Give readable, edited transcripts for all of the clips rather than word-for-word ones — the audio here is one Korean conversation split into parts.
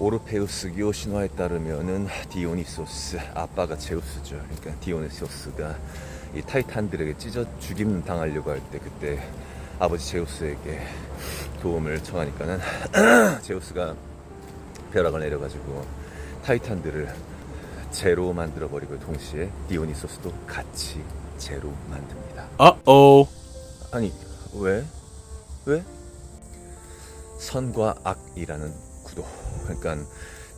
오르페우스교 신화에 따르면은 디오니소스, 아빠가 제우스죠. 그러니까 디오니소스가 이 타이탄들에게 찢어 죽임 당하려고 할 때 그때 아버지 제우스에게 도움을 청하니까는 제우스가 벼락을 내려가지고 타이탄들을 제로 만들어버리고 동시에 디오니소스도 같이 제로 만듭니다. 아니 왜? 왜? 선과 악이라는 구도. 그러니까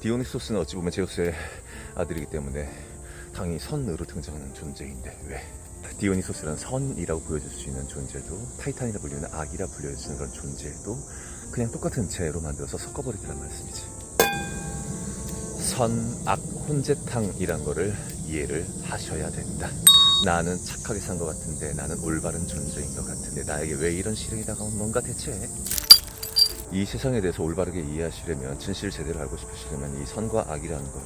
디오니소스는 어찌 보면 제우스의 아들이기 때문에 당연히 선으로 등장하는 존재인데 왜? 디오니소스는 선이라고 보여줄 수 있는 존재도 타이탄이라 불리는 악이라 불려질 수 있는 그런 존재도 그냥 똑같은 재로 만들어서 섞어버리더란 말씀이지. 선, 악, 혼재탕이란 거를 이해를 하셔야 된다. 나는 착하게 산 것 같은데, 나는 올바른 존재인 것 같은데 나에게 왜 이런 시련이 다가온 건가 대체? 이 세상에 대해서 올바르게 이해하시려면, 진실을 제대로 알고 싶으시려면 이 선과 악이라는 것,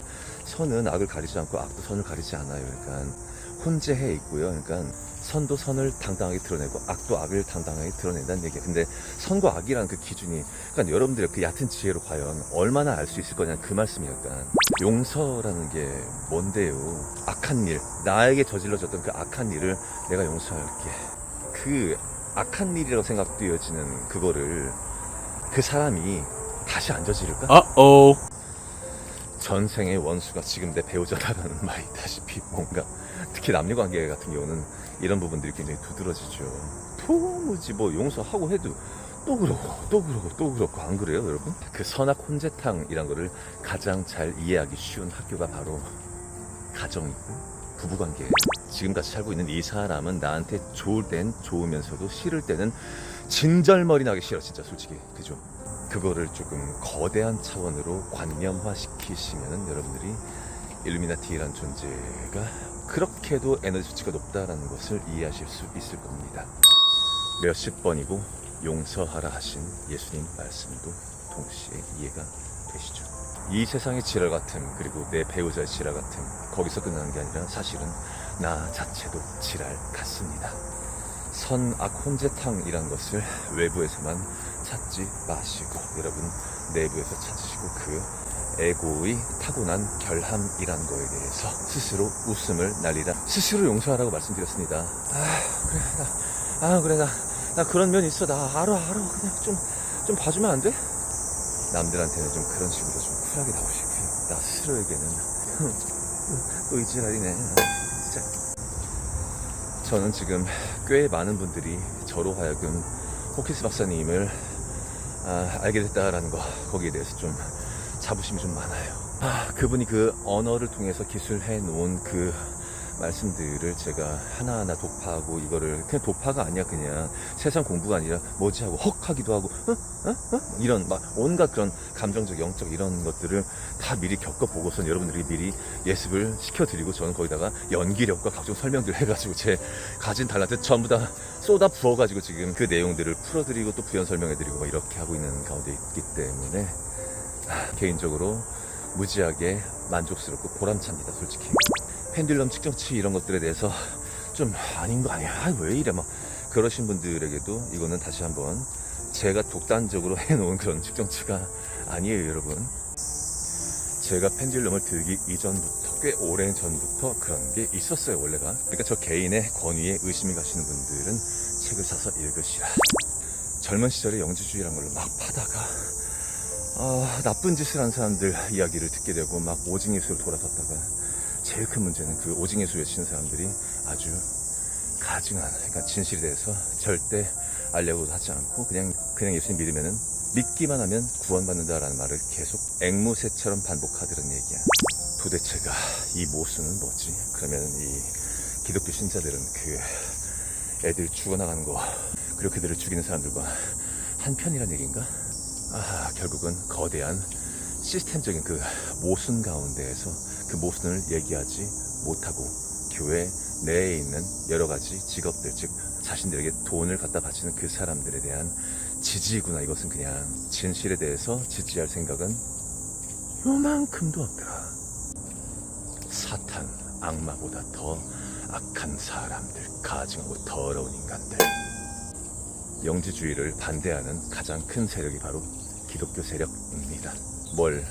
선은 악을 가리지 않고 악도 선을 가리지 않아요. 그러니까 혼재해 있고요. 그러니까 선도 선을 당당하게 드러내고 악도 악을 당당하게 드러낸다는 얘기예요. 근데 선과 악이라는 그 기준이, 그러니까 여러분들의 그 얕은 지혜로 과연 얼마나 알 수 있을 거냐는 그 말씀이니까. 용서라는 게 뭔데요? 악한 일, 나에게 저질러졌던 그 악한 일을 내가 용서할게. 그 악한 일이라고 생각되어지는 그거를 그 사람이 다시 안 저지를까? 전생의 원수가 지금 내 배우자라는 말이 다시피 뭔가, 특히 남녀관계 같은 경우는 이런 부분들이 굉장히 두드러지죠. 도무지 뭐 용서하고 해도 또 그러고 또 그러고 또 그렇고, 안 그래요 여러분? 그 선악 혼재탕이란 거를 가장 잘 이해하기 쉬운 학교가 바로 가정이고 부부관계예요. 지금같이 살고 있는 이 사람은 나한테 좋을 땐 좋으면서도 싫을 때는 진절머리 나기 싫어, 진짜 솔직히. 그죠? 그거를 조금 거대한 차원으로 관념화시키시면은 여러분들이 일루미나티라는 존재가 그렇게도 에너지 수치가 높다라는 것을 이해하실 수 있을 겁니다. 몇십 번이고 용서하라 하신 예수님 말씀도 동시에 이해가 되시죠. 이 세상의 지랄 같음, 그리고 내 배우자의 지랄 같음, 거기서 끝나는 게 아니라 사실은 나 자체도 지랄 같습니다. 선악 혼재탕이란 것을 외부에서만 찾지 마시고 여러분 내부에서 찾으시고 그 에고의 타고난 결함이란 거에 대해서 스스로 웃음을 날리라. 스스로 용서하라고 말씀드렸습니다. 그래 나 그런 면 있어. 나 알아. 그냥 좀 봐주면 안 돼? 남들한테는 좀 그런 식으로 좀 쿨하게 나오시고요. 나 스스로에게는 또 이 지랄이네. 진짜. 저는 지금 꽤 많은 분들이 저로 하여금 호키스 박사님을 알게 됐다라는 거, 거기에 대해서 좀 자부심이 좀 많아요. 그분이 그 언어를 통해서 기술해 놓은 그 말씀들을 제가 하나하나 독파하고, 이거를 그냥 독파가 아니야, 그냥 세상 공부가 아니라 뭐지 하고 헉 하기도 하고 이런 막 온갖 그런 감정적, 영적 이런 것들을 다 미리 겪어보고선 여러분들이 미리 예습을 시켜드리고, 저는 거기다가 연기력과 각종 설명들을 해가지고 제 가진 달란트 전부 다 쏟아 부어가지고 지금 그 내용들을 풀어드리고 또 부연 설명해드리고 막 이렇게 하고 있는 가운데 있기 때문에 개인적으로 무지하게 만족스럽고 보람찹니다, 솔직히. 펜듈럼 측정치 이런 것들에 대해서 좀 아닌 거 아니야, 왜 이래 막 그러신 분들에게도 이거는 다시 한번 제가 독단적으로 해놓은 그런 측정치가 아니에요, 여러분. 제가 펜듈럼을 들기 이전부터, 꽤 오랜 전부터 그런 게 있었어요, 원래가. 그러니까 저 개인의 권위에 의심이 가시는 분들은 책을 사서 읽으시라. 젊은 시절에 영지주의란 걸로 막 파다가 나쁜 짓을 한 사람들 이야기를 듣게 되고 막 오직예수로 돌아섰다가, 제일 큰 문제는 그 오직예수 외치는 사람들이 아주 가증한, 그러니까 진실에 대해서 절대 알려고도 하지 않고 그냥 예수님 믿으면은, 믿기만 하면 구원받는다라는 말을 계속 앵무새처럼 반복하더란 얘기야. 도대체가 이 모순은 뭐지? 그러면 이 기독교 신자들은 그 애들 죽어나가는 거, 그리고 그들을 죽이는 사람들과 한편이란 얘기인가? 결국은 거대한 시스템적인 그 모순 가운데에서 그 모순을 얘기하지 못하고 교회 내에 있는 여러 가지 직업들, 즉 자신들에게 돈을 갖다 바치는 그 사람들에 대한 지지구나. 이것은 그냥 진실에 대해서 지지할 생각은 요만큼도 없더라. 사탄, 악마보다 더 악한 사람들, 가증하고 더러운 인간들. 영지주의를 반대하는 가장 큰 세력이 바로 기독교 세력입니다. 뭘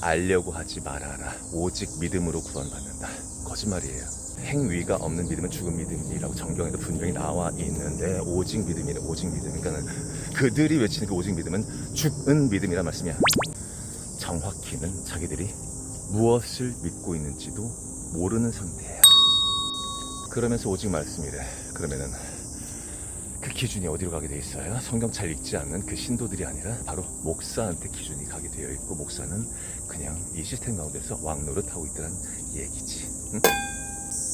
알려고 하지 말아라. 오직 믿음으로 구원받는다. 거짓말이에요. 행위가 없는 믿음은 죽은 믿음이라고 정경에도 분명히 나와 있는데, 오직 믿음이래. 오직 믿음. 그러니까 그들이 외치는 그 오직 믿음은 죽은 믿음이란 말씀이야. 정확히는 자기들이 무엇을 믿고 있는지도 모르는 상태야. 그러면서 오직 말씀이래. 그러면은 그 기준이 어디로 가게 돼 있어요? 성경 잘 읽지 않는 그 신도들이 아니라 바로 목사한테 기준이 가게 되어 있고, 목사는 그냥 이 시스템 가운데서 왕노릇하고 있다는 얘기지. 응?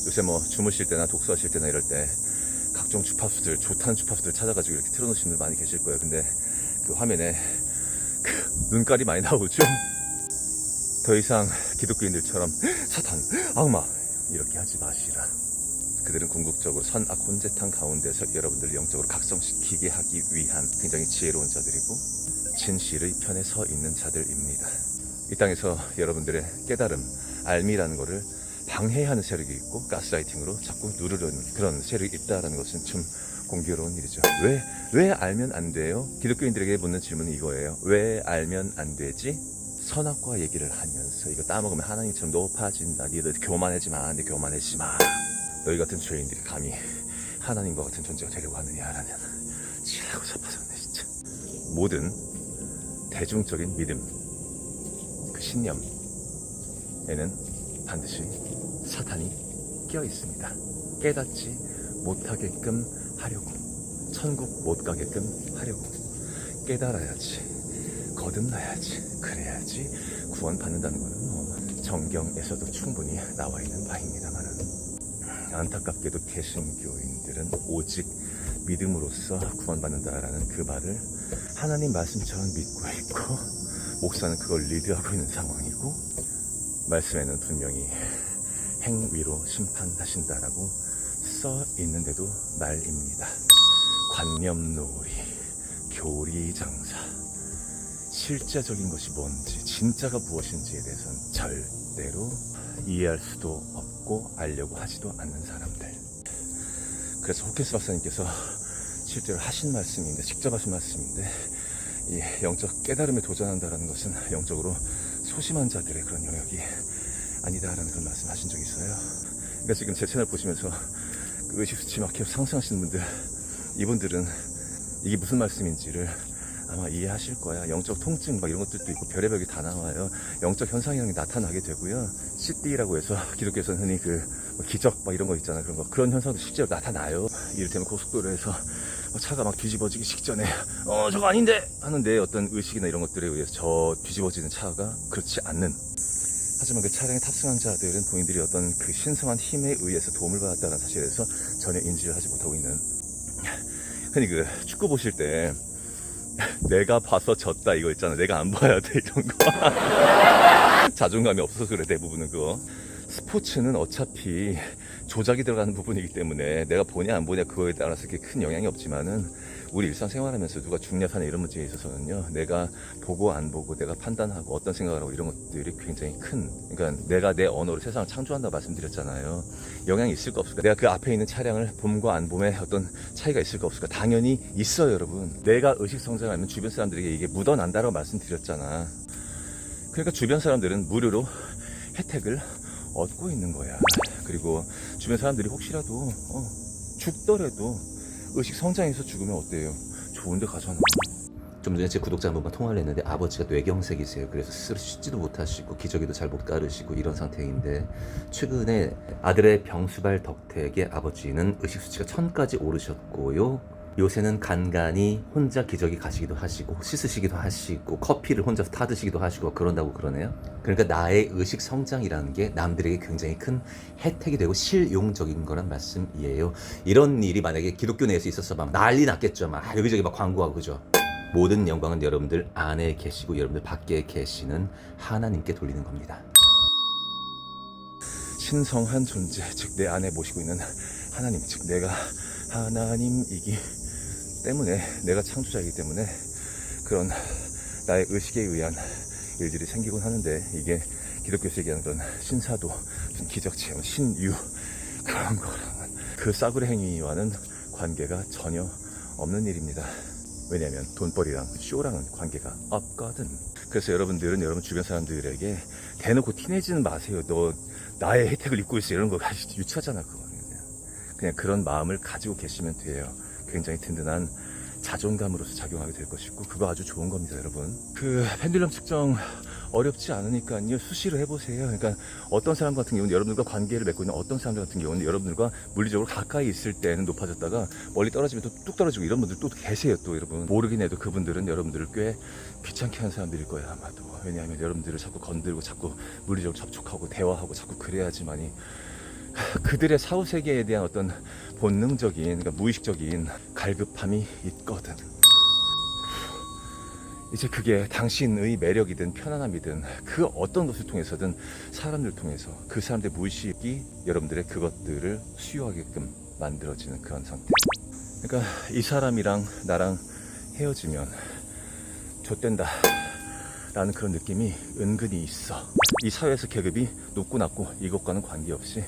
요새 뭐 주무실 때나 독서하실 때나 이럴 때 각종 주파수들, 좋다는 주파수들 찾아가지고 이렇게 틀어놓으신 분들 많이 계실 거예요. 근데 그 화면에 그 눈깔이 많이 나오죠? 더 이상 기독교인들처럼 사탄, 악마 이렇게 하지 마시라. 그들은 궁극적으로 선악 혼재탕 가운데서 여러분들을 영적으로 각성시키게 하기 위한 굉장히 지혜로운 자들이고 진실의 편에 서 있는 자들입니다. 이 땅에서 여러분들의 깨달음, 알미라는 것을 방해하는 세력이 있고 가스라이팅으로 자꾸 누르려는 그런 세력이 있다는 것은 좀 공교로운 일이죠. 왜 알면 안 돼요? 기독교인들에게 묻는 질문은 이거예요. 왜 알면 안 되지? 선악과 얘기를 하면서 이거 따먹으면 하나님처럼 높아진다. 니들 교만하지 마. 니 교만하지 마. 너희 같은 죄인들이 감히 하나님과 같은 존재가 되려고 하느냐라는 치라고 잡아줬네 진짜. 모든 대중적인 믿음, 그 신념에는 반드시 사탄이 껴 있습니다. 깨닫지 못하게끔 하려고, 천국 못 가게끔 하려고. 깨달아야지, 거듭나야지, 그래야지 구원 받는다는 것은 뭐 정경에서도 충분히 나와 있는 바입니다만은, 안타깝게도 개신교인들은 오직 믿음으로써 구원받는다라는 그 말을 하나님 말씀처럼 믿고 있고, 목사는 그걸 리드하고 있는 상황이고, 말씀에는 분명히 행위로 심판하신다라고 써 있는데도 말입니다. 관념놀이, 교리장사, 실제적인 것이 뭔지, 진짜가 무엇인지에 대해서는 절대로 이해할 수도 없고 알려고 하지도 않는 사람들. 그래서 호케스 박사님께서 실제로 하신 말씀인데, 직접 하신 말씀인데, 이 영적 깨달음에 도전한다는 것은 영적으로 소심한 자들의 그런 영역이 아니다라는 그런 말씀 하신 적이 있어요. 그러니까 지금 제 채널 보시면서 그 의식수치 막 계속 상승하시는 분들, 이분들은 이게 무슨 말씀인지를 아마 이해하실 거야. 영적 통증 막 이런 것들도 있고 별의별 게 다 나와요. 영적 현상이라는 게 나타나게 되고요. CD라고 해서 기독교에서는 흔히 그 기적 막 이런 거 있잖아요. 그런 현상도 실제로 나타나요. 이를테면 고속도로에서 차가 막 뒤집어지기 직전에 저거 아닌데 하는데, 어떤 의식이나 이런 것들에 의해서 저 뒤집어지는 차가 그렇지 않는, 하지만 그 차량에 탑승한 자들은 본인들이 어떤 그 신성한 힘에 의해서 도움을 받았다는 사실에서 전혀 인지를 하지 못하고 있는. 흔히 그 축구 보실 때 내가 봐서 졌다 이거 있잖아. 내가 안 봐야 돼 이런 거. 자존감이 없어서 그래, 대부분은 그거. 스포츠는 어차피 조작이 들어가는 부분이기 때문에 내가 보냐 안 보냐 그거에 따라서 그렇게 큰 영향이 없지만은, 우리 일상생활하면서 누가 죽냐 사냐 이런 문제에 있어서는요, 내가 보고 안 보고, 내가 판단하고 어떤 생각을 하고 이런 것들이 굉장히 큰, 그러니까 내가 내 언어로 세상을 창조한다고 말씀드렸잖아요. 영향이 있을까 없을까? 내가 그 앞에 있는 차량을 봄과 안 봄에 어떤 차이가 있을까 없을까? 당연히 있어요, 여러분. 내가 의식성장하면 주변 사람들에게 이게 묻어난다라고 말씀드렸잖아. 그러니까 주변 사람들은 무료로 혜택을 얻고 있는 거야. 그리고 주변 사람들이 혹시라도 죽더라도 의식 성장해서 죽으면 어때요? 좋은데 가잖아. 좀 전에 제 구독자 한 번만 통화를 했는데, 아버지가 뇌경색이세요. 그래서 스스로 씻지도 못하시고 기저귀도 잘 못 가르시고 이런 상태인데, 최근에 아들의 병수발 덕택에 아버지는 의식 수치가 1000까지 오르셨고요. 요새는 간간히 혼자 기저귀 가시기도 하시고 씻으시기도 하시고 커피를 혼자서 타 드시기도 하시고 그런다고 그러네요. 그러니까 나의 의식 성장이라는 게 남들에게 굉장히 큰 혜택이 되고 실용적인 거란 말씀이에요. 이런 일이 만약에 기독교 내에서 있었어 막 난리 났겠죠. 막 여기저기 막 광고하고, 그죠? 모든 영광은 여러분들 안에 계시고 여러분들 밖에 계시는 하나님께 돌리는 겁니다. 신성한 존재, 즉 내 안에 모시고 있는 하나님, 즉 내가 하나님이기 때문에, 내가 창조자이기 때문에 그런 나의 의식에 의한 일들이 생기곤 하는데, 이게 기독교에서 얘기하는 그런 신사도, 기적체험, 신유 그런 거랑은, 그 싸구려 행위와는 관계가 전혀 없는 일입니다. 왜냐하면 돈벌이랑 쇼랑은 관계가 없거든. 그래서 여러분들은 여러분 주변 사람들에게 대놓고 티내지는 마세요. 너 나의 혜택을 입고 있어 이런 거 유치하잖아. 그거 그냥 그런 마음을 가지고 계시면 돼요. 굉장히 든든한 자존감으로서 작용하게 될 것이고 그거 아주 좋은 겁니다, 여러분. 그 펜듈럼 측정 어렵지 않으니까요. 수시로 해보세요. 그러니까 어떤 사람 같은 경우는 여러분들과 관계를 맺고 있는 어떤 사람들 같은 경우는 여러분들과 물리적으로 가까이 있을 때는 높아졌다가 멀리 떨어지면 또 뚝 떨어지고 이런 분들 또 계세요. 또 여러분 모르긴 해도 그분들은 여러분들을 꽤 귀찮게 하는 사람들일 거예요, 아마도. 왜냐하면 여러분들을 자꾸 건들고 자꾸 물리적으로 접촉하고 대화하고 자꾸 그래야지만이 그들의 사후세계에 대한 어떤 본능적인, 그러니까 무의식적인 갈급함이 있거든. 이제 그게 당신의 매력이든 편안함이든 그 어떤 것을 통해서든 사람들 통해서 그 사람들의 무의식이 여러분들의 그것들을 수용하게끔 만들어지는 그런 상태. 그러니까 이 사람이랑 나랑 헤어지면 좆된다 라는 그런 느낌이 은근히 있어. 이 사회에서 계급이 높고 낮고 이것과는 관계없이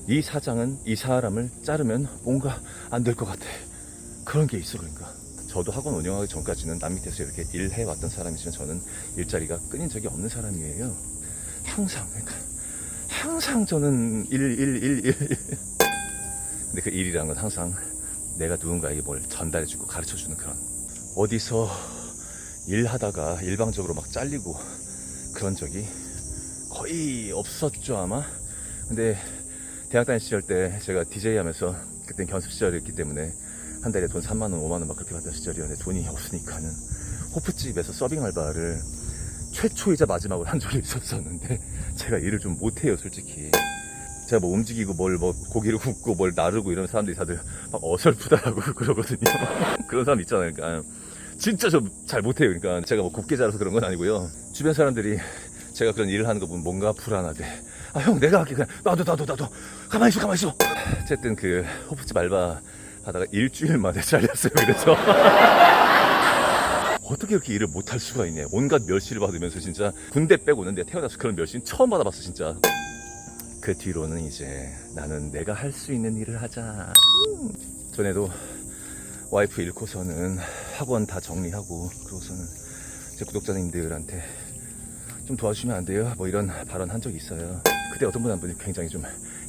이 사장은 이 사람을 자르면 뭔가 안 될 것 같아. 그런 게 있어. 그러니까 저도 학원 운영하기 전까지는 남 밑에서 이렇게 일해왔던 사람이지만 저는 일자리가 끊인 적이 없는 사람이에요. 항상 그러니까 항상 저는 일 근데 그 일이라는 건 항상 내가 누군가에게 뭘 전달해주고 가르쳐주는 그런, 어디서 일하다가 일방적으로 막 잘리고 그런 적이 거의 없었죠 아마. 근데 대학 다닐 시절 때 제가 DJ 하면서 그땐 견습 시절이었기 때문에 한 달에 돈 3만원 5만원 막 그렇게 받던 시절이었는데 돈이 없으니까는 호프집에서 서빙 알바를 최초이자 마지막으로 한 적이 있었었는데 제가 일을 좀 못해요 솔직히. 제가 뭐 움직이고 뭘 뭐 고기를 굽고 뭘 나르고 이런 사람들이 다들 막 어설프다라고 그러거든요. 그런 사람 있잖아요. 그러니까 진짜 저 잘 못해요. 그러니까 제가 뭐 곱게 자라서 그런 건 아니고요. 주변 사람들이 제가 그런 일을 하는 거 보면 뭔가 불안하대. 아 형 내가 할게. 그냥 나도 가만히 있어. 어쨌든 그 호프집 알바 하다가 일주일 만에 잘렸어요. 그래서 어떻게 이렇게 일을 못할 수가 있냐. 온갖 멸시를 받으면서 진짜 군대 빼고는 내가 태어나서 그런 멸시는 처음 받아봤어 진짜. 그 뒤로는 이제 나는 내가 할 수 있는 일을 하자. 전에도 와이프 잃고서는 학원 다 정리하고 그러고서는 제 구독자님들한테 좀 도와주시면 안 돼요? 뭐 이런 발언 한 적이 있어요. 그때 어떤 분 한 분이 굉장히 좀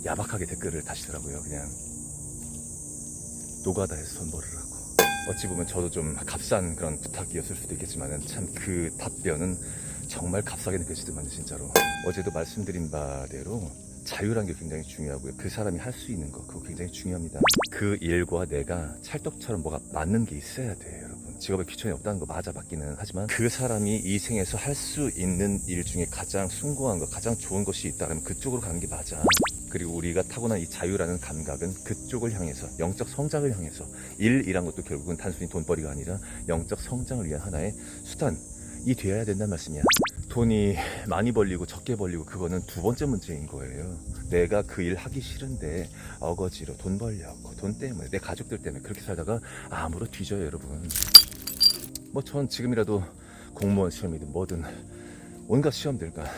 야박하게 댓글을 다시더라고요. 그냥 노가다에서 돈 벌으라고. 어찌 보면 저도 좀 값싼 그런 부탁이었을 수도 있겠지만 참 그 답변은 정말 값싸게 느껴지더만요 진짜로. 어제도 말씀드린 바대로 자유란 게 굉장히 중요하고요. 그 사람이 할 수 있는 거 그거 굉장히 중요합니다. 그 일과 내가 찰떡처럼 뭐가 맞는 게 있어야 돼요 여러분. 직업에 귀천이 없다는 거 맞아 맞기는 하지만 그 사람이 이 생에서 할 수 있는 일 중에 가장 숭고한 거 가장 좋은 것이 있다면 그쪽으로 가는 게 맞아. 그리고 우리가 타고난 이 자유라는 감각은 그쪽을 향해서 영적 성장을 향해서 일이란 것도 결국은 단순히 돈벌이가 아니라 영적 성장을 위한 하나의 수단이 되어야 된다는 말씀이야. 돈이 많이 벌리고 적게 벌리고 그거는 두 번째 문제인 거예요. 내가 그 일 하기 싫은데 어거지로 돈 벌려고 돈 때문에 내 가족들 때문에 그렇게 살다가 암으로 뒤져요 여러분. 뭐 전 지금이라도 공무원 시험이든 뭐든 온갖 시험들, 그러니까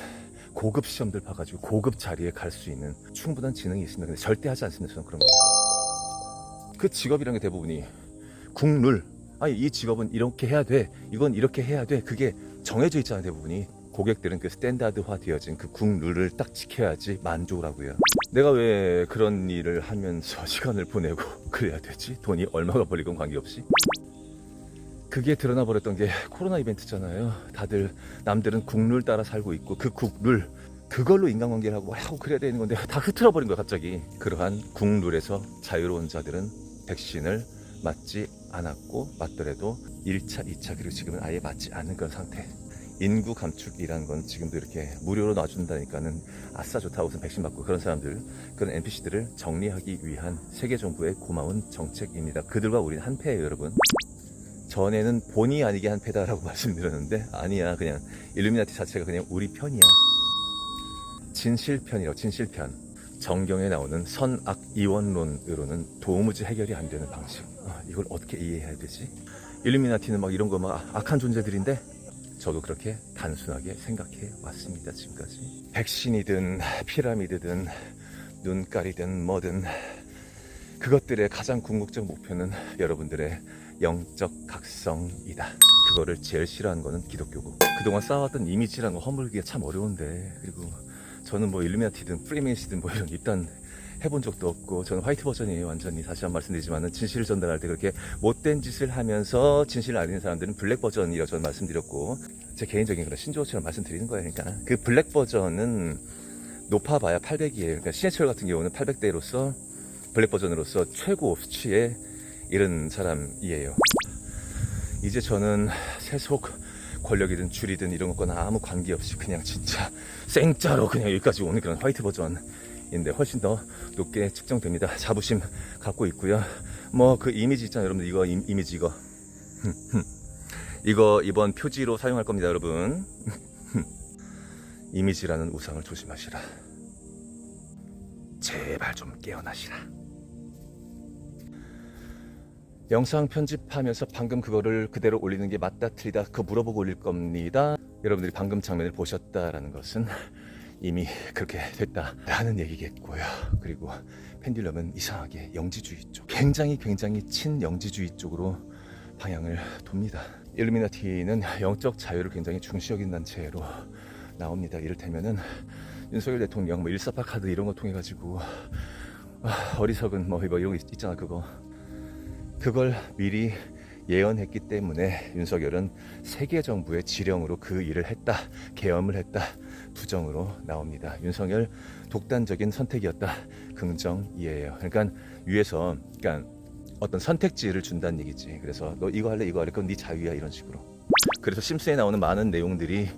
고급 시험들 봐가지고 고급 자리에 갈 수 있는 충분한 지능이 있습니다. 근데 절대 하지 않습니다 저는 그런 거. 그 직업이라는 게 대부분이 국룰, 아니 이 직업은 이렇게 해야 돼, 이건 이렇게 해야 돼, 그게 정해져 있잖아요 대부분이. 고객들은 그 스탠다드화 되어진 그 국룰을 딱 지켜야지 만족을 하고요. 내가 왜 그런 일을 하면서 시간을 보내고 그래야 되지? 돈이 얼마가 벌리건 관계없이. 그게 드러나 버렸던 게 코로나 이벤트잖아요. 다들 남들은 국룰 따라 살고 있고 그 국룰 그걸로 인간관계를 하고 그래야 되는 건데 다 흐트러 버린 거야 갑자기. 그러한 국룰에서 자유로운 자들은 백신을 맞지 않았고 맞더라도 1차, 2차 그리고 지금은 아예 맞지 않는 그런 상태. 인구 감축이라는 건 지금도 이렇게 무료로 놔준다니까는 아싸 좋다고 해서 백신 맞고 그런 사람들, 그런 NPC들을 정리하기 위한 세계 정부의 고마운 정책입니다. 그들과 우리는 한패예요 여러분. 전에는 본의 아니게 한패다라고 말씀드렸는데 아니야, 그냥 일루미나티 자체가 그냥 우리 편이야. 진실편이라고. 진실편. 정경에 나오는 선악 이원론으로는 도무지 해결이 안 되는 방식. 이걸 어떻게 이해해야 되지? 일루미나티는 막 이런 거 막 악한 존재들인데 저도 그렇게 단순하게 생각해 왔습니다 지금까지. 백신이든 피라미드든 눈깔이든 뭐든 그것들의 가장 궁극적 목표는 여러분들의 영적 각성이다. 그거를 제일 싫어하는 거는 기독교고, 그동안 쌓아왔던 이미지라는 거 허물기가 참 어려운데, 그리고 저는 뭐 일루미나티든 프리메이슨이든 뭐 이런 입단 해본 적도 없고, 저는 화이트 버전이에요. 완전히. 다시 한번 말씀드리지만 진실을 전달할 때 그렇게 못된 짓을 하면서 진실을 알리는 사람들은 블랙 버전이라고 저는 말씀드렸고, 제 개인적인 그런 신조어처럼 말씀드리는 거예요. 그러니까 그 블랙 버전은 높아봐야 800이에요. 그러니까 신해철 같은 경우는 800대로서 블랙 버전으로서 최고 수치에 이른 사람이에요. 이제 저는 세속 권력이든 줄이든 이런 것과는 아무 관계없이 그냥 진짜 생짜로 그냥 여기까지 오는 그런 화이트 버전인데 훨씬 더 높게 측정됩니다. 자부심 갖고 있고요. 뭐 그 이미지 있잖아요, 여러분들. 이거 이미지 이거 이번 표지로 사용할 겁니다, 여러분. 이미지라는 우상을 조심하시라. 제발 좀 깨어나시라. 영상 편집하면서 방금 그거를 그대로 올리는 게 맞다 틀리다 그거 물어보고 올릴 겁니다. 여러분들이 방금 장면을 보셨다라는 것은 이미 그렇게 됐다라는 얘기겠고요. 그리고 펜듈럼은 이상하게 영지주의 쪽, 굉장히 친영지주의 쪽으로 방향을 돕니다. 일루미나티는 영적 자유를 굉장히 중시 여긴 단체로 나옵니다. 이를테면은 윤석열 대통령 뭐 148 카드 이런 거 통해 가지고 어리석은 뭐 이런 거 있잖아. 그걸 미리 예언했기 때문에 윤석열은 세계 정부의 지령으로 그 일을 했다, 계엄을 했다, 부정으로 나옵니다. 윤석열 독단적인 선택이었다, 긍정이에요. 그러니까 위에서 어떤 선택지를 준다는 얘기지. 그래서 너 이거 할래, 그건 네 자유야, 이런 식으로. 그래서 심스에 나오는 많은 내용들이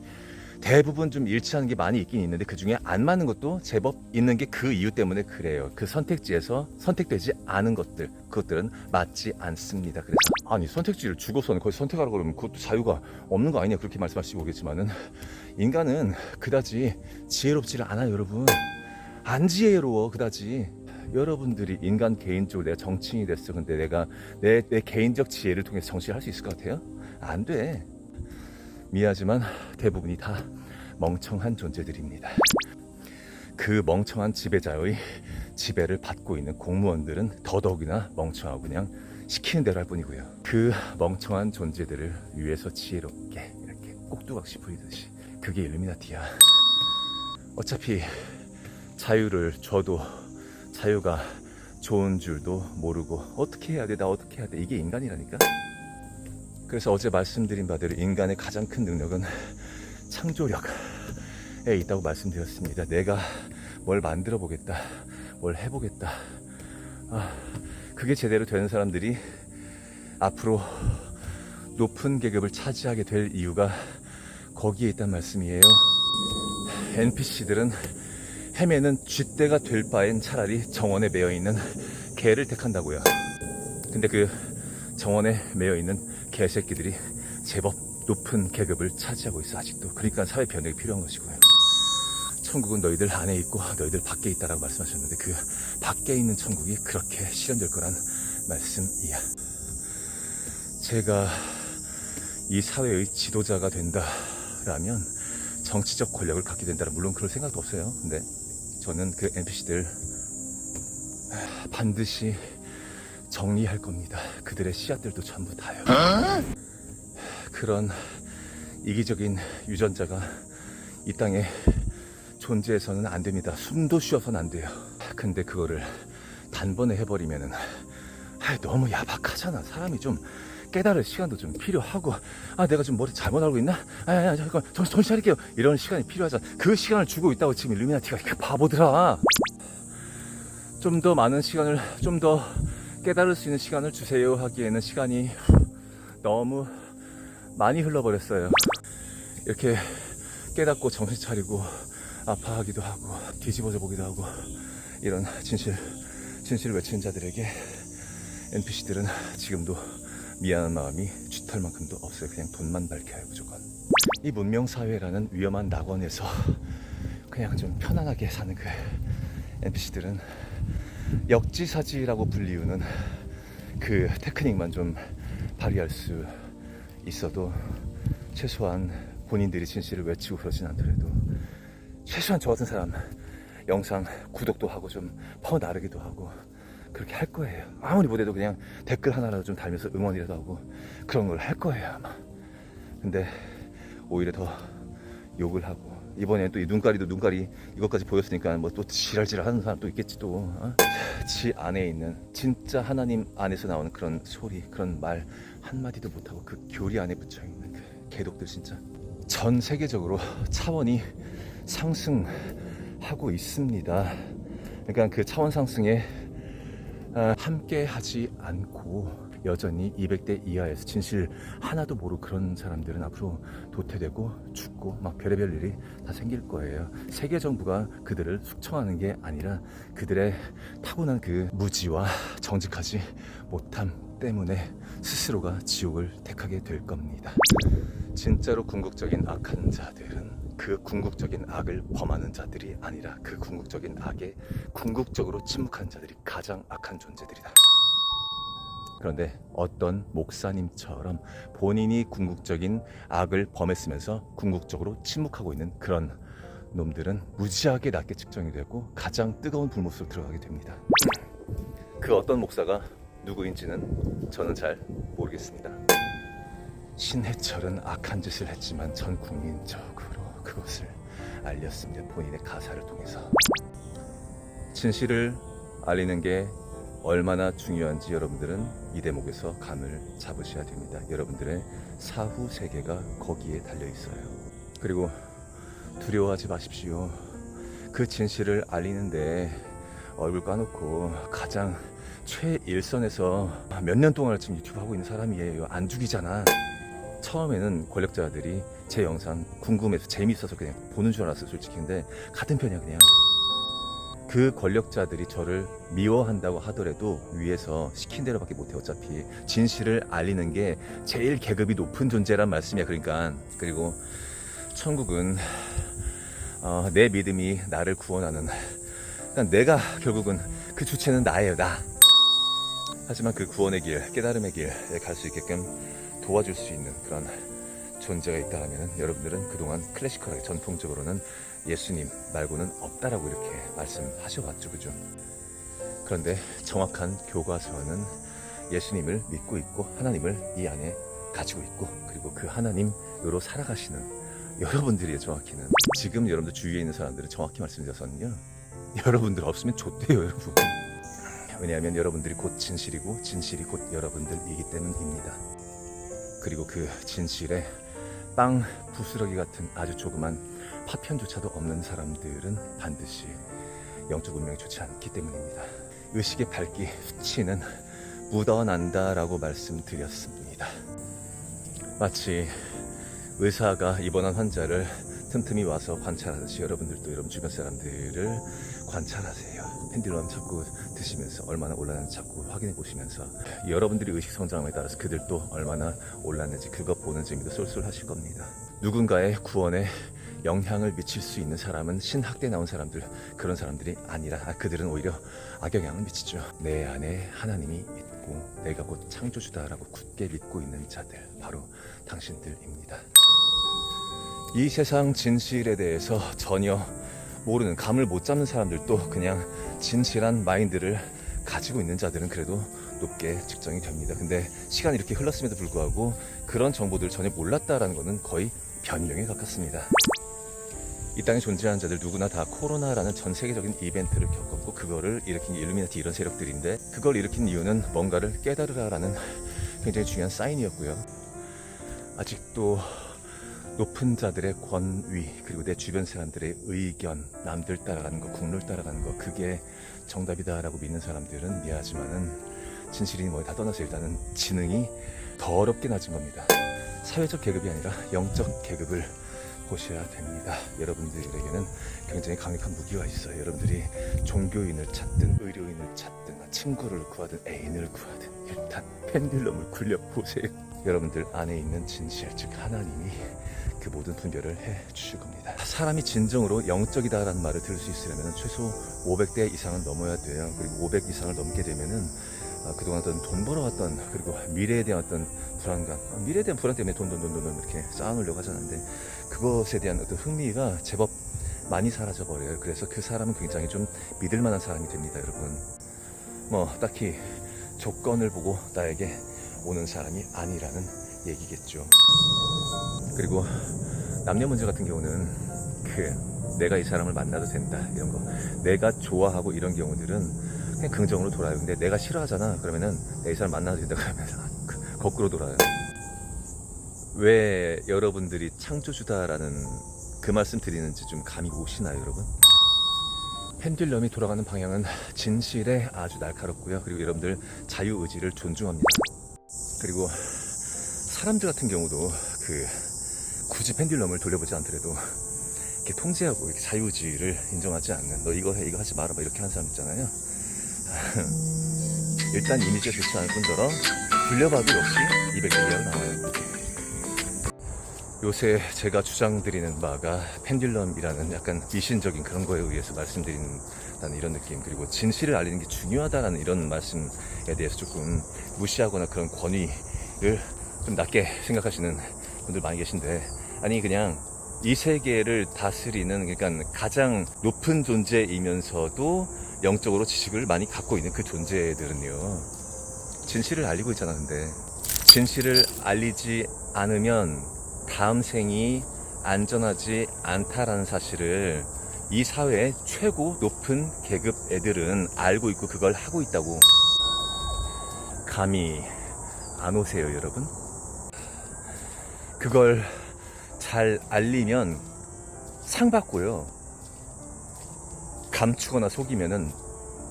대부분 좀 일치하는 게 많이 있긴 있는데, 그 중에 안 맞는 것도 제법 있는 게 그 이유 때문에 그래요. 그 선택지에서 선택되지 않은 것들, 그것들은 맞지 않습니다. 그래서 아니 선택지를 주고서는 거기 선택하라고 그러면 그것도 자유가 없는 거 아니냐, 그렇게 말씀하시고 오겠지만은, 인간은 그다지 지혜롭지를 않아요, 여러분. 안 지혜로워, 그다지. 여러분들이 인간 개인적으로 내가 정치인이 됐어. 근데 내가 내 개인적 지혜를 통해서 정치를 할 수 있을 것 같아요? 안 돼. 미안하지만 대부분이 다 멍청한 존재들입니다. 그 멍청한 지배자의 지배를 받고 있는 공무원들은 더더욱이나 멍청하고 그냥 시키는 대로 할 뿐이고요. 그 멍청한 존재들을 위해서 지혜롭게 이렇게 꼭두각시 부리듯이, 그게 일루미나티야. 어차피 자유를 줘도 자유가 좋은 줄도 모르고 어떻게 해야 돼, 나 어떻게 해야 돼, 이게 인간이라니까. 그래서 어제 말씀드린 바대로 인간의 가장 큰 능력은 창조력에 있다고 말씀드렸습니다. 내가 뭘 만들어 보겠다, 뭘 해보겠다. 그게 제대로 되는 사람들이 앞으로 높은 계급을 차지하게 될 이유가 거기에 있단 말씀이에요. NPC들은 헤매는 쥐떼가 될 바엔 차라리 정원에 매여있는 개를 택한다고요. 근데 그 정원에 매여있는 개새끼들이 제법 높은 계급을 차지하고 있어, 아직도. 그러니까 사회 변혁이 필요한 것이고요. 천국은 너희들 안에 있고 너희들 밖에 있다라고 말씀하셨는데, 그 밖에 있는 천국이 그렇게 실현될 거란 말씀이야. 제가 이 사회의 지도자가 된다라면 정치적 권력을 갖게 된다면 물론 그럴 생각도 없어요. 근데 저는 그 NPC들 반드시 정리할 겁니다. 그들의 씨앗들도 전부 다요. 그런 이기적인 유전자가 이 땅에 존재해서는 안 됩니다. 숨도 쉬어서는 안 돼요. 근데 그거를 단번에 해버리면은 너무 야박하잖아. 사람이 좀 깨달을 시간도 좀 필요하고, 내가 좀 머리 잘못 알고 있나? 잠깐 정신 차릴게요. 이런 시간이 필요하잖아. 그 시간을 주고 있다고 지금 일루미나티가 그 바보들아. 좀 더 많은 시간을, 좀 더 깨달을 수 있는 시간을 주세요 하기에는 시간이 너무 많이 흘러버렸어요. 이렇게 깨닫고 정신 차리고 아파하기도 하고 뒤집어져 보기도 하고, 이런 진실을 외치는 자들에게 NPC들은 지금도 미안한 마음이 쥐털 만큼도 없어요. 그냥 돈만 밝혀요, 무조건. 이 문명사회라는 위험한 낙원에서 그냥 좀 편안하게 사는 그 NPC들은 역지사지라고 불리우는 그 테크닉만 좀 발휘할 수 있어도, 최소한 본인들이 진실을 외치고 그러진 않더라도 최소한 저 같은 사람 영상 구독도 하고 좀 퍼나르기도 하고 그렇게 할 거예요. 아무리 못해도 그냥 댓글 하나라도 좀 달면서 응원이라도 하고 그런 걸 할 거예요 아마. 근데 오히려 더 욕을 하고, 이번에 또 이 눈깔이 이것까지 보였으니까 뭐 또 지랄지랄 하는 사람 또 있겠지 또. 지 안에 있는 진짜 하나님 안에서 나오는 그런 소리, 그런 말 한마디도 못하고 그 교리 안에 붙여있는 그 개독들, 진짜 전 세계적으로 차원이 상승하고 있습니다. 그러니까 그 차원 상승에 함께 하지 않고 여전히 200대 이하에서 진실 하나도 모르고 그런 사람들은 앞으로 도태되고 죽고 막 별의별 일이 다 생길 거예요. 세계 정부가 그들을 숙청하는 게 아니라 그들의 타고난 그 무지와 정직하지 못함 때문에 스스로가 지옥을 택하게 될 겁니다. 진짜로 궁극적인 악한 자들은 그 궁극적인 악을 범하는 자들이 아니라 그 궁극적인 악에 궁극적으로 침묵한 자들이 가장 악한 존재들이다. 그런데 어떤 목사님처럼 본인이 궁극적인 악을 범했으면서 궁극적으로 침묵하고 있는 그런 놈들은 무지하게 낮게 측정이 되고 가장 뜨거운 불못으로 들어가게 됩니다. 그 어떤 목사가 누구인지는 저는 잘 모르겠습니다. 신해철은 악한 짓을 했지만 전 국민적으로 그것을 알렸습니다. 본인의 가사를 통해서. 진실을 알리는 게 얼마나 중요한지 여러분들은 이 대목에서 감을 잡으셔야 됩니다. 여러분들의 사후 세계가 거기에 달려 있어요. 그리고 두려워하지 마십시오. 그 진실을 알리는데 얼굴 까놓고 가장 최일선에서 몇 년 동안 지금 유튜브 하고 있는 사람이에요. 안 죽이잖아. 처음에는 권력자들이 제 영상 궁금해서 재미있어서 그냥 보는 줄 알았어요, 솔직히. 근데 같은 편이야 그냥. 그 권력자들이 저를 미워한다고 하더라도 위에서 시킨 대로밖에 못해. 어차피 진실을 알리는 게 제일 계급이 높은 존재란 말씀이야. 그러니까. 그리고 천국은 내 믿음이 나를 구원하는, 그러니까 내가 결국은 그 주체는 나예요, 나. 하지만 그 구원의 길, 깨달음의 길에 갈 수 있게끔 도와줄 수 있는 그런 존재가 있다면 여러분들은 그동안 클래시컬하게 전통적으로는 예수님 말고는 없다라고 이렇게 말씀하셔왔죠, 그죠? 그런데 정확한 교과서는 예수님을 믿고 있고 하나님을 이 안에 가지고 있고, 그리고 그 하나님으로 살아가시는 여러분들이 정확히는, 지금 여러분들 주위에 있는 사람들은 정확히 말씀드려서는요, 여러분들 없으면 좆돼요, 여러분. 왜냐하면 여러분들이 곧 진실이고 진실이 곧 여러분들이기 때문입니다. 그리고 그 진실에 빵 부스러기 같은 아주 조그만 파편조차도 없는 사람들은 반드시 영적 운명이 좋지 않기 때문입니다. 의식의 밝기 수치는 묻어난다라고 말씀드렸습니다. 마치 의사가 입원한 환자를 틈틈이 와서 관찰하듯이 여러분들도 여러분 주변 사람들을 관찰하세요. 펜듈럼 자꾸 드시면서 얼마나 올랐는지 자꾸 확인해 보시면서 여러분들이 의식 성장함에 따라서 그들도 얼마나 올랐는지 그거 보는 재미도 쏠쏠하실 겁니다. 누군가의 구원에 영향을 미칠 수 있는 사람은 신학대에 나온 사람들, 그런 사람들이 아니라 그들은 오히려 악영향을 미치죠. 내 안에 하나님이 있고 내가 곧 창조주다라고 굳게 믿고 있는 자들, 바로 당신들입니다. 이 세상 진실에 대해서 전혀 모르는, 감을 못 잡는 사람들도 그냥 진실한 마인드를 가지고 있는 자들은 그래도 높게 측정이 됩니다. 근데 시간이 이렇게 흘렀음에도 불구하고 그런 정보들을 전혀 몰랐다라는 것은 거의 변명에 가깝습니다. 이 땅에 존재하는 자들 누구나 다 코로나라는 전 세계적인 이벤트를 겪었고, 그거를 일으킨 일루미나티 이런 세력들인데, 그걸 일으킨 이유는 뭔가를 깨달으라라는 굉장히 중요한 사인이었고요. 아직도 높은 자들의 권위, 그리고 내 주변 사람들의 의견, 남들 따라가는 거, 국룰 따라가는 거, 그게 정답이다라고 믿는 사람들은 미안하지만은 진실이 뭐 다 떠나서 일단은 지능이 더럽게 낮은 겁니다. 사회적 계급이 아니라 영적 계급을 보셔야 됩니다. 여러분들에게는 굉장히 강력한 무기가 있어요. 여러분들이 종교인을 찾든 의료인을 찾든 친구를 구하든 애인을 구하든 일단 펜듈럼을 굴려보세요. 여러분들 안에 있는 진실, 즉 하나님이 그 모든 분별을 해 주실 겁니다. 사람이 진정으로 영적이다라는 말을 들을 수 있으려면 최소 500대 이상은 넘어야 돼요. 그리고 500 이상을 넘게 되면은 그동안 돈 벌어왔던, 그리고 미래에 대한 어떤 불안감, 미래에 대한 불안 때문에 돈 이렇게 쌓아놓으려고 하잖아요. 그것에 대한 어떤 흥미가 제법 많이 사라져 버려요. 그래서 그 사람은 굉장히 좀 믿을 만한 사람이 됩니다, 여러분. 뭐 딱히 조건을 보고 나에게 오는 사람이 아니라는 얘기겠죠. 그리고 남녀 문제 같은 경우는 내가 이 사람을 만나도 된다 이런 거, 내가 좋아하고 이런 경우들은 그냥 긍정으로 돌아요. 근데 내가 싫어하잖아 그러면은 내가 이 사람 만나도 된다 그러면 거꾸로 돌아요. 왜 여러분들이 창조주다라는 그 말씀 드리는지 좀 감이 오시나요 여러분? 펜듈럼이 돌아가는 방향은 진실에 아주 날카롭고요. 그리고 여러분들 자유의지를 존중합니다. 그리고 사람들 같은 경우도 굳이 펜듈럼을 돌려보지 않더라도 이렇게 통제하고 이렇게 자유의지를 인정하지 않는, 너 이거 해 이거 하지 마라 이렇게 하는 사람 있잖아요. 일단 이미지가 좋지 않을 뿐더러 굴려봐도 역시 200개 이하로 나와요. 요새 제가 주장드리는 바가 펜듈럼이라는 약간 미신적인 그런 거에 의해서 말씀드린다는 이런 느낌, 그리고 진실을 알리는 게 중요하다는 이런 말씀에 대해서 조금 무시하거나 그런 권위를 좀 낮게 생각하시는 분들 많이 계신데, 아니 그냥 이 세계를 다스리는, 그러니까 가장 높은 존재이면서도 영적으로 지식을 많이 갖고 있는 그 존재들은요, 진실을 알리고 있잖아. 근데 진실을 알리지 않으면 다음 생이 안전하지 않다라는 사실을 이 사회의 최고 높은 계급 애들은 알고 있고 그걸 하고 있다고. 감이 안 오세요 여러분? 그걸 잘 알리면 상 받고요, 감추거나 속이면은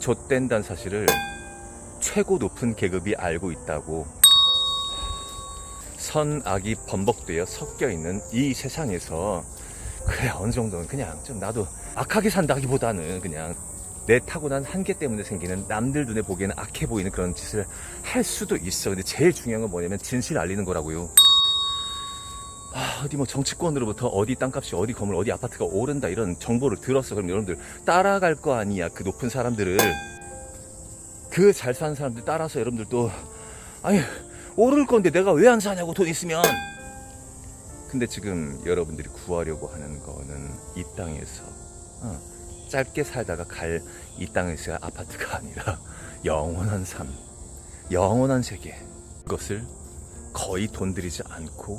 좆된다는 사실을 최고 높은 계급이 알고 있다고. 선악이 범벅되어 섞여있는 이 세상에서 그래 어느 정도는 그냥 좀 나도 악하게 산다기보다는 그냥 내 타고난 한계 때문에 생기는, 남들 눈에 보기에는 악해 보이는 그런 짓을 할 수도 있어. 근데 제일 중요한 건 뭐냐면 진실 알리는 거라고요. 어디 뭐 정치권으로부터 어디 땅값이, 어디 건물, 어디 아파트가 오른다 이런 정보를 들었어. 그럼 여러분들 따라갈 거 아니야. 그 높은 사람들을, 그 잘 사는 사람들 따라서 여러분들도 아니 오를 건데 내가 왜 안 사냐고, 돈 있으면. 근데 지금 여러분들이 구하려고 하는 거는 이 땅에서 짧게 살다가 갈 이 땅에서의 아파트가 아니라 영원한 삶, 영원한 세계, 그것을 거의 돈 들이지 않고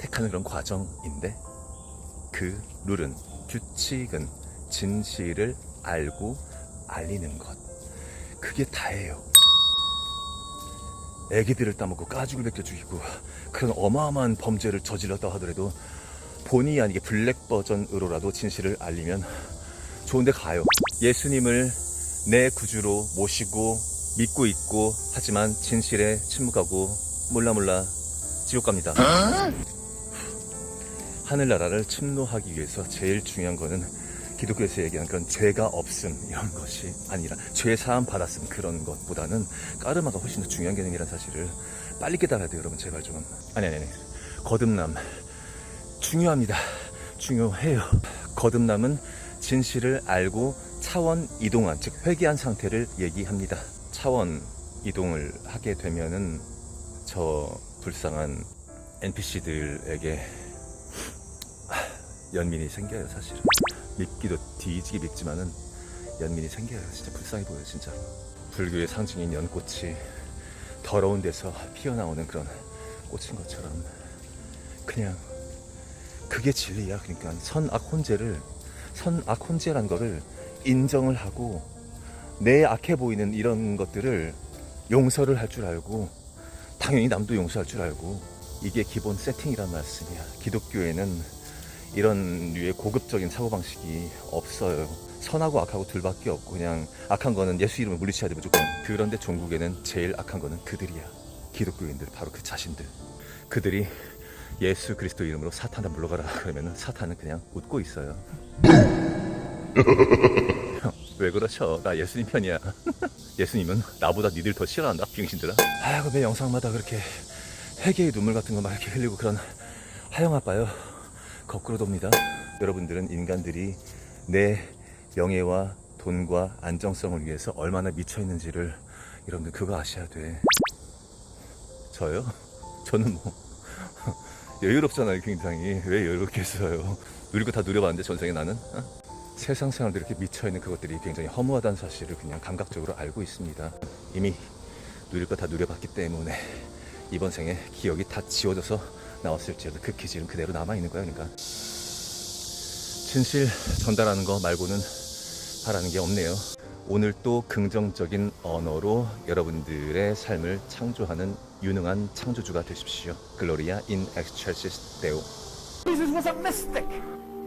택하는 그런 과정인데, 그 룰은, 규칙은 진실을 알고 알리는 것, 그게 다예요. 애기들을 따먹고 가죽을 벗겨 죽이고 그런 어마어마한 범죄를 저질렀다 하더라도 본의 아니게 블랙 버전으로라도 진실을 알리면 좋은데 가요. 예수님을 내 구주로 모시고 믿고 있고 하지만 진실에 침묵하고 몰라 지옥 갑니다. 하늘나라를 침노하기 위해서 제일 중요한 거는 기독교에서 얘기하는 그런 죄가 없음 이런 것이 아니라 죄 사함 받았음, 그런 것보다는 까르마가 훨씬 더 중요한 개념이라는 사실을 빨리 깨달아야 돼요 여러분. 제발 좀. 아니 거듭남 중요합니다. 중요해요. 거듭남은 진실을 알고 차원 이동한, 즉 회귀한 상태를 얘기합니다. 차원 이동을 하게 되면은 저 불쌍한 NPC들에게 연민이 생겨요. 사실은 믿기도 뒤지게 믿지만은 연민이 생겨요. 진짜 불쌍해 보여요 진짜로. 불교의 상징인 연꽃이 더러운 데서 피어나오는 그런 꽃인 것처럼 그냥 그게 진리야. 그러니까 선악 혼재란 거를 인정을 하고 내 악해 보이는 이런 것들을 용서를 할 줄 알고, 당연히 남도 용서할 줄 알고, 이게 기본 세팅이란 말씀이야. 기독교에는 이런 류의 고급적인 사고방식이 없어요. 선하고 악하고 둘밖에 없고, 그냥 악한 거는 예수 이름을 물리쳐야 돼 무조건. 그런데 종국에는 제일 악한 거는 그들이야. 기독교인들, 바로 그 자신들. 그들이 예수 그리스도 이름으로 사탄아 물러가라 그러면은 사탄은 그냥 웃고 있어요. 왜 그러셔? 나 예수님 편이야. 예수님은 나보다 니들 더 싫어한다 병신들아. 아이고 매 영상마다 그렇게 회개의 눈물 같은 거 막 이렇게 흘리고 그런 하영 아빠요. 거꾸로 돕니다. 여러분들은 인간들이 내 명예와 돈과 안정성을 위해서 얼마나 미쳐있는지를 여러분들 그거 아셔야 돼. 저요? 저는 뭐 여유롭잖아요 굉장히. 왜 여유롭겠어요. 누릴 거 다 누려봤는데 전생에 나는 세상 생활도 이렇게 미쳐있는 그것들이 굉장히 허무하다는 사실을 그냥 감각적으로 알고 있습니다. 이미 누릴 거 다 누려봤기 때문에 이번 생에 기억이 다 지워져서 나왔을지라도 그 기질은 그대로 남아있는 거야. 그러니까 진실 전달하는 거 말고는 바라는 게 없네요. 오늘 또 긍정적인 언어로 여러분들의 삶을 창조하는 유능한 창조주가 되십시오. 글로리아 인 엑스첼시스 데오. Jesus was a mystic.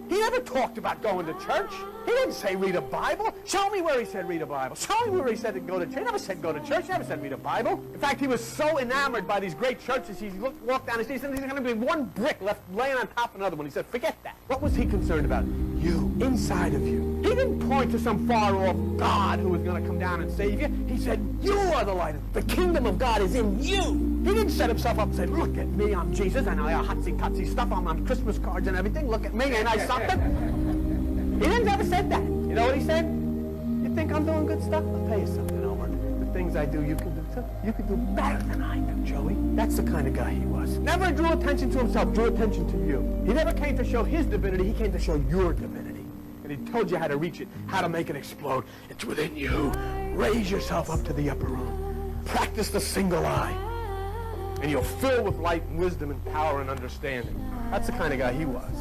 He never talked about going to church. He didn't say read a Bible. Show me where he said read a Bible. Show me where he said go to church. He never said go to church. He never said read a Bible. In fact, he was so enamored by these great churches, he walked down the street and there's going to be one brick left laying on top of another one. He said, forget that. What was he concerned about? You, inside of you. He didn't point to some far-off God who was going to come down and save you. He said, you are the light. The kingdom of God is in you. He didn't set himself up and say, look at me, I'm Jesus, and I hotsy-totsy stuff, I'm on Christmas cards and everything. Look at me, ain't I something? He didn't ever said that. You know what he said? You think I'm doing good stuff? I'll tell you something, Homer. The things I do, you can do too. You can do better than I do, Joey. That's the kind of guy he was. Never drew attention to himself, drew attention to you. He never came to show his divinity, he came to show your divinity. And he told you how to reach it, how to make it explode. It's within you. Raise yourself up to the upper room. Practice the single eye. And you'll fill with light and wisdom and power and understanding. That's the kind of guy he was.